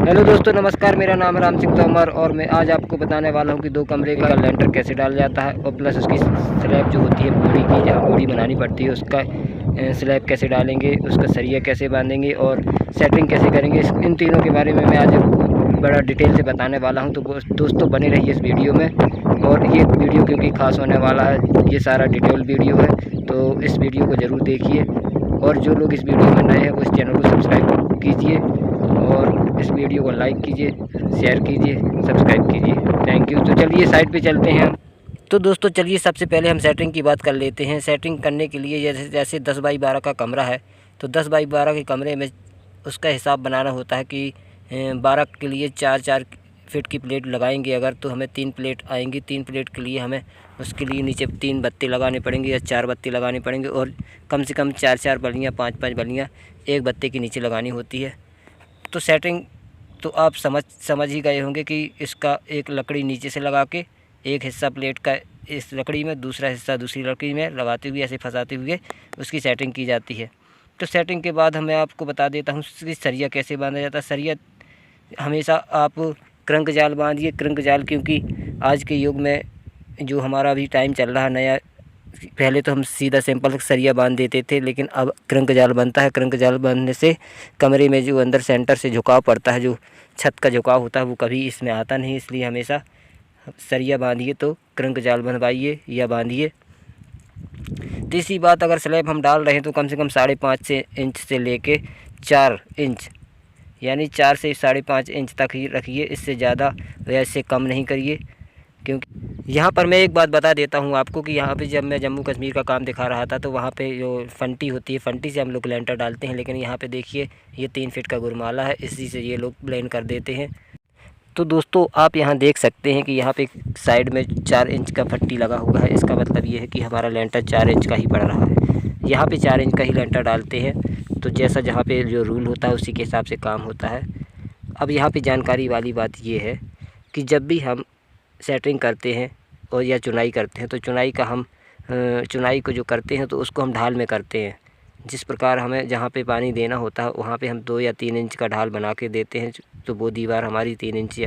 Hello दोस्तों, नमस्कार। मेरा नाम है राम सिंह तोमर और मैं आज आपको बताने वाला हूं कि 2 कमरे का लेंटर कैसे डाला जाता है और प्लस उसकी स्लैब जो होती है बोड़ी की, जहां बोड़ी बनानी पड़ती है, उसका स्लैब कैसे डालेंगे, उसका सरिया कैसे बांधेंगे और सेटरिंग कैसे करेंगे। इन तीनों के बारे में मैं आज आपको बड़ा डिटेल से बताने वाला हूं। तो दोस्तों बने रहिए इस वीडियो में। और ये वीडियो क्योंकि ख़ास होने वाला है, ये सारा डिटेल वीडियो है, तो इस वीडियो को ज़रूर देखिए। और जो लोग इस वीडियो में नए हैं वो इस चैनल को सब्सक्राइब कीजिए और इस वीडियो को लाइक कीजिए, शेयर कीजिए, सब्सक्राइब कीजिए। Thank you. तो चलिए साइड पे चलते हैं हम। तो दोस्तों चलिए सबसे पहले हम सेटिंग की बात कर लेते हैं। सेटिंग करने के लिए जैसे 10 बाई 12 का कमरा है, तो 10 बाई 12 के कमरे में उसका हिसाब बनाना होता है कि 12 के लिए 4-4 फिट की प्लेट लगाएंगे अगर, तो हमें 3 प्लेट आएंगी। 3 प्लेट के लिए हमें उसके लिए नीचे 3 बत्ती लगाने पड़ेंगे या 4 बत्ती लगानी पड़ेंगे और कम से कम 4-4 बल्लियाँ, 5-5 बल्लियाँ एक बत्ती के नीचे लगानी होती है। तो सेटिंग तो आप समझ ही गए होंगे कि इसका एक लकड़ी नीचे से लगा के एक हिस्सा प्लेट का इस लकड़ी में, दूसरा हिस्सा दूसरी लकड़ी में लगाते हुए, ऐसे फंसाते हुए उसकी सेटिंग की जाती है। तो सेटिंग के बाद मैं आपको बता देता हूँ कि सरिया कैसे बांधा जाता है। सरिया हमेशा आप क्रंक जाल बांधिए। क्रंक जाल क्योंकि आज के युग में जो हमारा अभी टाइम चल रहा है नया, पहले तो हम सीधा सिंपल सरिया बांध देते थे, लेकिन अब क्रंक जाल बनता है। क्रंक जाल बांधने से कमरे में जो अंदर सेंटर से झुकाव पड़ता है, जो छत का झुकाव होता है, वो कभी इसमें आता नहीं। इसलिए हमेशा सरिया बांधिए तो क्रंक जाल बनवाइए या बांधिए। तीसरी बात, अगर स्लैब हम डाल रहे हैं तो कम से कम 5.5 इंच से लेके 4 इंच, यानी 4 से 5.5 इंच तक ही रखिए। इससे ज़्यादा या इससे कम नहीं करिए। क्योंकि यहाँ पर मैं एक बात बता देता हूँ आपको कि यहाँ पे जब मैं जम्मू कश्मीर का काम दिखा रहा था तो वहाँ पे जो फंटी होती है, फंटी से हम लोग लेंटर डालते हैं। लेकिन यहाँ पे देखिए ये 3 फीट का गुरमाला है, इसी से ये लोग ब्लेंड कर देते हैं। तो दोस्तों आप यहाँ देख सकते हैं कि यहाँ पे साइड में 4 इंच का फट्टी लगा हुआ है। इसका मतलब ये है कि हमारा लेंटर 4 इंच का ही पड़ रहा है। यहाँ पे 4 इंच का ही लेंटर डालते हैं। तो जैसा जहाँ पे जो रूल होता है उसी के हिसाब से काम होता है। अब यहाँ पे जानकारी वाली बात ये है कि जब भी हम सेटरिंग करते हैं और या चुनाई करते हैं, तो चुनाई को जो करते हैं तो उसको हम ढाल में करते हैं। जिस प्रकार हमें जहाँ पे पानी देना होता है वहाँ पे हम 2 या 3 इंच का ढाल बना के देते हैं, तो वो दीवार हमारी 3 इंच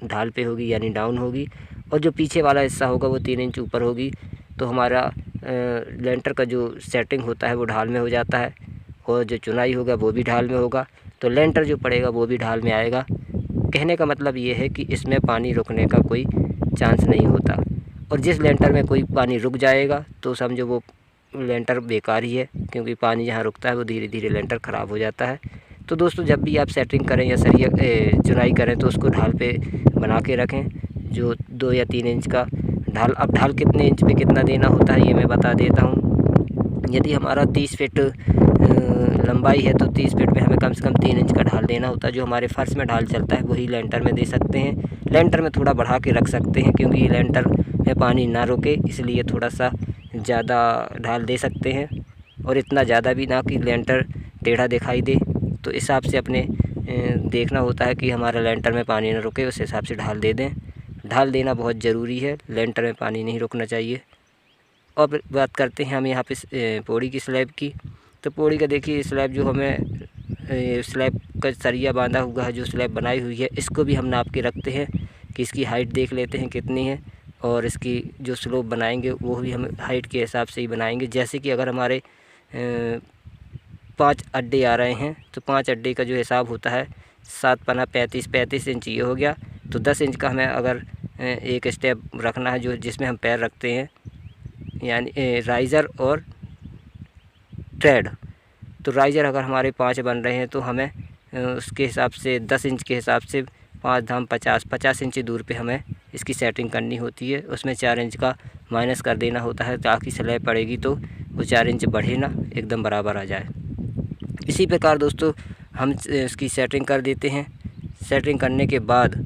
ढाल पे होगी, यानी डाउन होगी। और जो पीछे वाला हिस्सा होगा वो 3 इंच ऊपर होगी। तो हमारा लेंटर का जो सेटिंग होता है वो ढाल में हो जाता है और जो चुनाई होगा वो भी ढाल में होगा। तो लेंटर जो पड़ेगा वो भी ढाल में आएगा। कहने का मतलब ये है कि इसमें पानी रुकने का कोई चांस नहीं होता। और जिस लेंटर में कोई पानी रुक जाएगा तो समझो वो लेंटर बेकार ही है, क्योंकि पानी जहाँ रुकता है वो धीरे धीरे लेंटर ख़राब हो जाता है। तो दोस्तों जब भी आप सेटिंग करें या सरिया चुनाई करें तो उसको ढाल पे बना के रखें, जो 2 या 3 इंच का ढाल। अब ढाल कितने इंच पे कितना देना होता है ये मैं बता देता हूँ। यदि हमारा 30 फीट लंबाई है तो 30 फीट पे हमें कम से कम 3 इंच का ढाल देना होता है। जो हमारे फर्श में ढाल चलता है वही लेंटर में दे सकते हैं। लेंटर में थोड़ा बढ़ा के रख सकते हैं, क्योंकि लेंटर में पानी ना रुके, इसलिए थोड़ा सा ज़्यादा ढाल दे सकते हैं। और इतना ज़्यादा भी ना कि लेंटर टेढ़ा दिखाई दे। तो इस हिसाब से अपने देखना होता है कि हमारा लेंटर में पानी ना रुके, उस हिसाब से ढाल दे दें। ढाल देना बहुत ज़रूरी है, लेंटर में पानी नहीं रुकना चाहिए। और बात करते हैं हम यहाँ पे पौड़ी की स्लैब की। तो पौड़ी का देखिए स्लैब जो हमें स्लैब का सरिया बांधा हुआ है, जो स्लैब बनाई हुई है, इसको भी हम नाप के रखते हैं कि इसकी हाइट देख लेते हैं कितनी है। और इसकी जो स्लोप बनाएंगे वो भी हम हाइट के हिसाब से ही बनाएंगे। जैसे कि अगर हमारे 5 अड्डे आ रहे हैं तो 5 अड्डे का जो हिसाब होता है 7 पना 35 इंच ये हो गया। तो 10 इंच का हमें अगर एक स्टेप रखना है जो जिसमें हम पैर रखते हैं, यानी राइज़र और ट्रेड। तो राइज़र अगर हमारे 5 बन रहे हैं तो हमें उसके हिसाब से 10 इंच के हिसाब से 5 धाम 50 इंच दूर पे हमें इसकी सेटिंग करनी होती है। उसमें 4 इंच का माइनस कर देना होता है, ताकि स्लैब पड़ेगी तो वो 4 इंच बढ़े ना, एकदम बराबर आ जाए। इसी प्रकार दोस्तों हम इसकी सेटिंग कर देते हैं। सेटिंग करने के बाद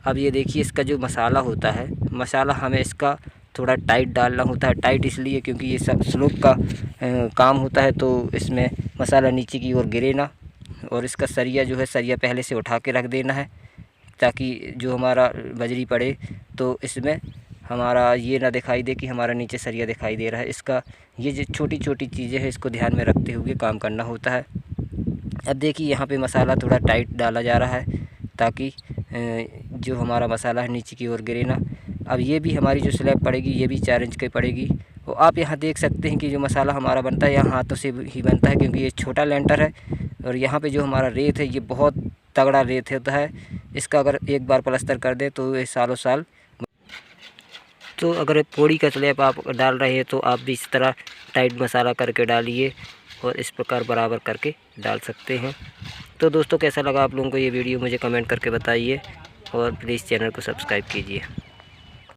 अब ये देखिए इसका जो मसाला होता है, मसाला हमें इसका थोड़ा टाइट डालना होता है। टाइट इसलिए क्योंकि ये सब स्लोप का काम होता है, तो इसमें मसाला नीचे की ओर गिरे ना। और इसका सरिया जो है, सरिया पहले से उठा के रख देना है, ताकि जो हमारा बजरी पड़े तो इसमें हमारा ये ना दिखाई दे कि हमारा नीचे सरिया दिखाई दे रहा है। इसका ये जो छोटी छोटी चीज़ें हैं इसको ध्यान में रखते हुए काम करना होता है। अब देखिए यहाँ पे मसाला थोड़ा टाइट डाला जा रहा है, ताकि जो हमारा मसाला है नीचे की ओर गिरे ना। अब ये भी हमारी जो स्लैब पड़ेगी ये भी 4 इंच की पड़ेगी। और आप यहाँ देख सकते हैं कि जो मसाला हमारा बनता है यहाँ हाथों से ही बनता है, क्योंकि ये छोटा लेंटर है। और यहाँ पे जो हमारा रेत है ये बहुत तगड़ा रेत होता है। इसका अगर एक बार प्लास्टर कर दे तो ये सालों साल। तो अगर पौड़ी का स्लैब आप डाल रहे हैं तो आप भी इस तरह टाइट मसाला करके डालिए और इस प्रकार बराबर करके डाल सकते हैं। तो दोस्तों कैसा लगा आप लोगों को ये वीडियो मुझे कमेंट करके बताइए और प्लीज़ चैनल को सब्सक्राइब कीजिए।